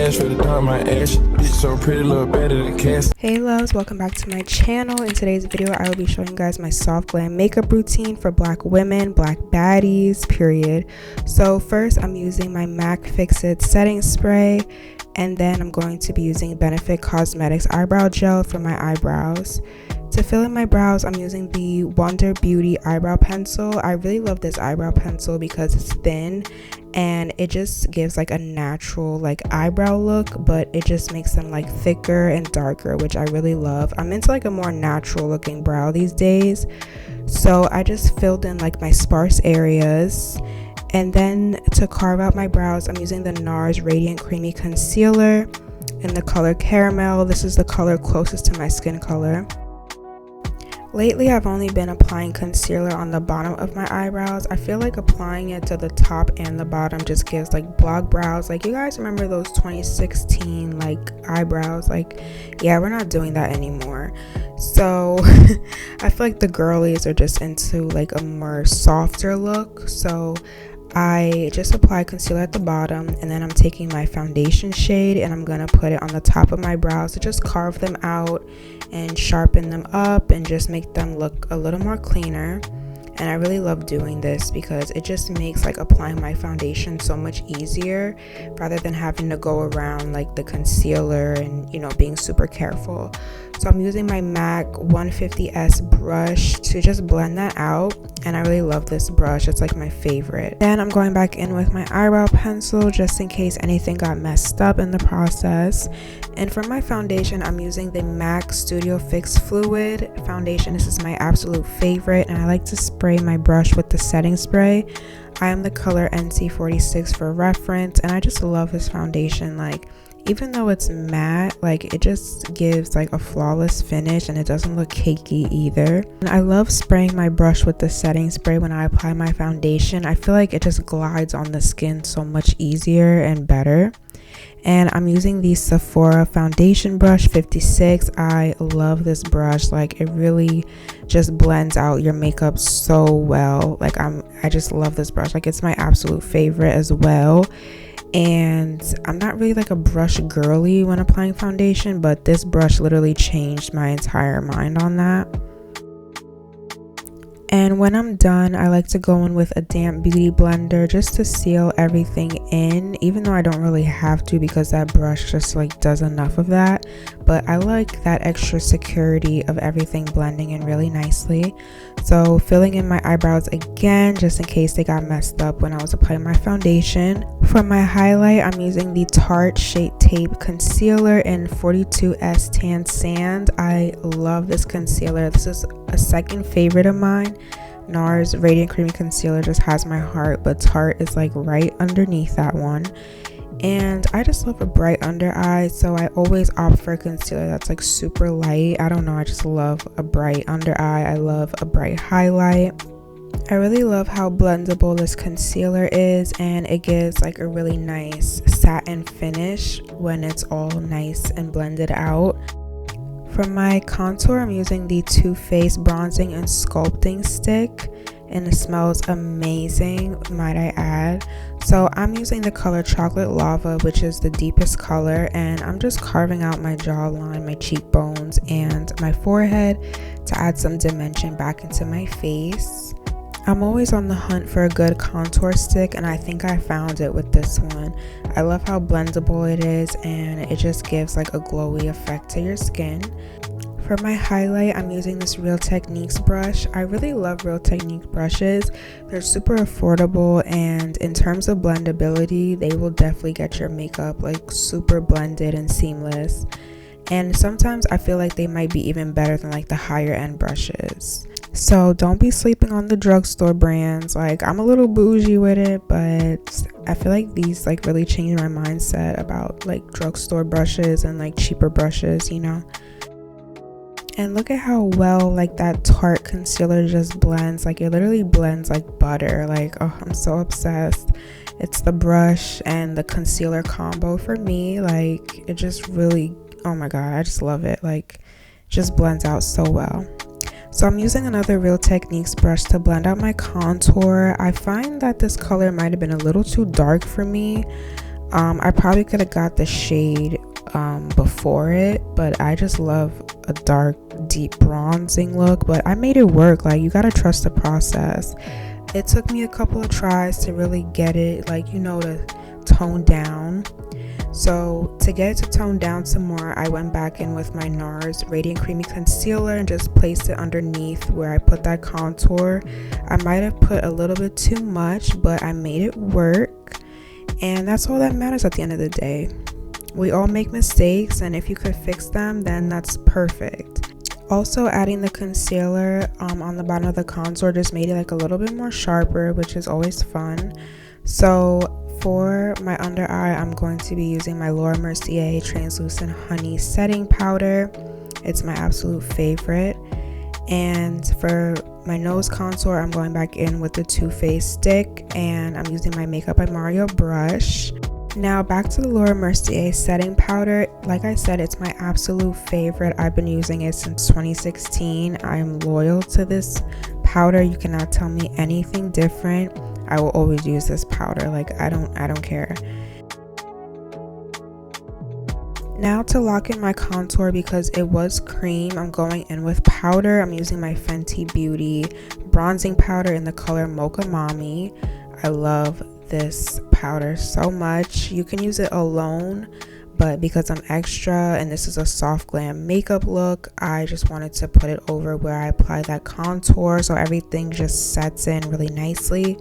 ass, for the dog my ass. Bitch so pretty, look better than Cass. Hey loves, welcome back to my channel. In today's video, I will be showing you guys my soft glam makeup routine for black women, black baddies, period. So first, I'm using my MAC Fix It setting spray, and then I'm going to be using Benefit Cosmetics eyebrow gel for my eyebrows. To fill in my brows, I'm using the Wonder Beauty eyebrow pencil. I really love this eyebrow pencil because it's thin and it just gives like a natural like eyebrow look, but it just makes them like thicker and darker, which I really love. I'm into like a more natural looking brow these days, so I just filled in like my sparse areas. And then to carve out my brows, I'm using the NARS Radiant Creamy Concealer in the color Caramel. This is the color closest to my skin color. Lately, I've only been applying concealer on the bottom of my eyebrows. I feel like applying it to the top and the bottom just gives like block brows. Like, you guys remember those 2016 like eyebrows? Like, yeah, we're not doing that anymore. So I feel like the girlies are just into like a more softer look. So I just apply concealer at the bottom, and then I'm taking my foundation shade and I'm gonna put it on the top of my brows to just carve them out and sharpen them up and just make them look a little more cleaner. And I really love doing this because it just makes like applying my foundation so much easier rather than having to go around like the concealer and, you know, being super careful. So I'm using my MAC 150S brush to just blend that out, and I really love this brush. It's like my favorite. Then I'm going back in with my eyebrow pencil just in case anything got messed up in the process. And for my foundation, I'm using the MAC Studio Fix Fluid foundation. This is my absolute favorite, and I like to spray my brush with the setting spray. I am the color NC46 for reference, and I just love this foundation. Like, even though it's matte, like it just gives like a flawless finish and it doesn't look cakey either. And I love spraying my brush with the setting spray when I apply my foundation. I feel like it just glides on the skin so much easier and better. And I'm using the Sephora foundation brush 56. I love this brush. Like, it really just blends out your makeup so well. Like, I just love this brush. Like, it's my absolute favorite as well. And I'm not really like a brush girly when applying foundation, but this brush literally changed my entire mind on that. And when I'm done, I like to go in with a damp beauty blender just to seal everything in, even though I don't really have to because that brush just like does enough of that. But I like that extra security of everything blending in really nicely. So filling in my eyebrows again, just in case they got messed up when I was applying my foundation. For my highlight, I'm using the Tarte Shape Tape Concealer in 42S Tan Sand. I love this concealer. This is a second favorite of mine. NARS Radiant Creamy Concealer just has my heart, but Tarte is like right underneath that one. And I just love a bright under eye, so I always opt for a concealer that's like super light. I don't know, I just love a bright under eye. I love a bright highlight. I really love how blendable this concealer is, and it gives like a really nice satin finish when it's all nice and blended out. For my contour, I'm using the Too Faced Bronzing and Sculpting Stick, and it smells amazing, might I add. So I'm using the color Chocolate Lava, which is the deepest color, and I'm just carving out my jawline, my cheekbones, and my forehead to add some dimension back into my face. I'm always on the hunt for a good contour stick, and I think I found it with this one. I love how blendable it is, and it just gives like a glowy effect to your skin. For my highlight, I'm using this Real Techniques brush. I really love Real Techniques brushes. They're super affordable, and in terms of blendability, they will definitely get your makeup like super blended and seamless. And sometimes I feel like they might be even better than like the higher end brushes. So don't be sleeping on the drugstore brands. Like, I'm a little bougie with it, but I feel like these like really changed my mindset about like drugstore brushes and like cheaper brushes, you know. And look at how well like that Tarte concealer just blends. Like, it literally blends like butter. Like, oh, I'm so obsessed. It's the brush and the concealer combo for me. Like, it just really, oh my god, I just love it. Like, it just blends out so well. So I'm using another Real Techniques brush to blend out my contour. I find that this color might have been a little too dark for me. I probably could have got the shade before it, but I just love a dark, deep bronzing look. But I made it work. Like, you gotta trust the process. It took me a couple of tries to really get it, like, you know, to tone down. So to get it to tone down some more, I went back in with my NARS Radiant Creamy Concealer and just placed it underneath where I put that contour. I might have put a little bit too much, but I made it work. And that's all that matters at the end of the day. We all make mistakes, and if you could fix them, then that's perfect. Also, adding the concealer on the bottom of the contour just made it like a little bit more sharper, which is always fun. So for my under eye, I'm going to be using my Laura Mercier Translucent Honey Setting Powder. It's my absolute favorite. And for my nose contour, I'm going back in with the Too Faced stick, and I'm using my Makeup by Mario brush. Now back to the Laura Mercier setting powder. Like I said, it's my absolute favorite. I've been using it since 2016. I'm loyal to this powder. You cannot tell me anything different. I will always use this powder. Like, I don't care. Now to lock in my contour, because it was cream, I'm going in with powder. I'm using my Fenty Beauty bronzing powder in the color Mocha Mommy. I love this powder so much. You can use it alone, but because I'm extra and this is a soft glam makeup look, I just wanted to put it over where I apply that contour so everything just sets in really nicely.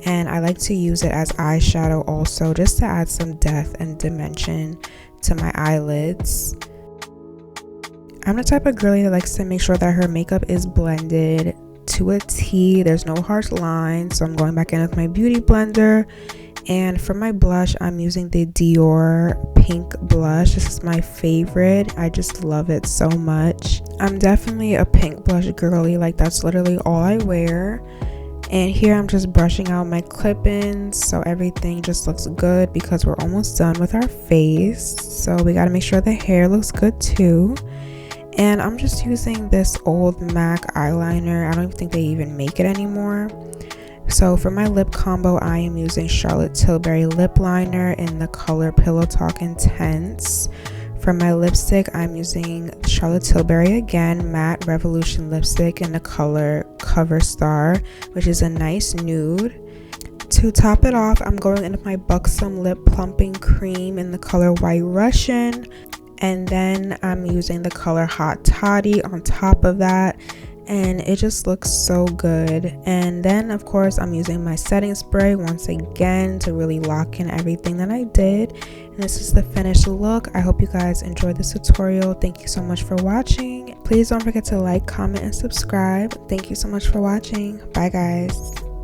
And I like to use it as eyeshadow also, just to add some depth and dimension to my eyelids. I'm the type of girlie that likes to make sure that her makeup is blended to a T. There's no harsh lines, so I'm going back in with my beauty blender. And for my blush, I'm using the Dior pink blush. This is my favorite. I just love it so much. I'm definitely a pink blush girly. Like, that's literally all I wear. And here I'm just brushing out my clip-ins so everything just looks good, because we're almost done with our face. So we got to make sure the hair looks good too. And I'm just using this old MAC eyeliner. I don't even think they even make it anymore. So for my lip combo, I am using Charlotte Tilbury lip liner in the color Pillow Talk Intense. For my lipstick, I'm using Charlotte Tilbury again, Matte Revolution lipstick in the color Cover Star, which is a nice nude. To top it off, I'm going in with my Buxom lip plumping cream in the color White Russian. And then I'm using the color Hot Toddy on top of that, and it just looks so good. And then of course I'm using my setting spray once again to really lock in everything that I did. And this is the finished look. I hope you guys enjoyed this tutorial. Thank you so much for watching. Please don't forget to like, comment, and subscribe. Thank you so much for watching. Bye guys.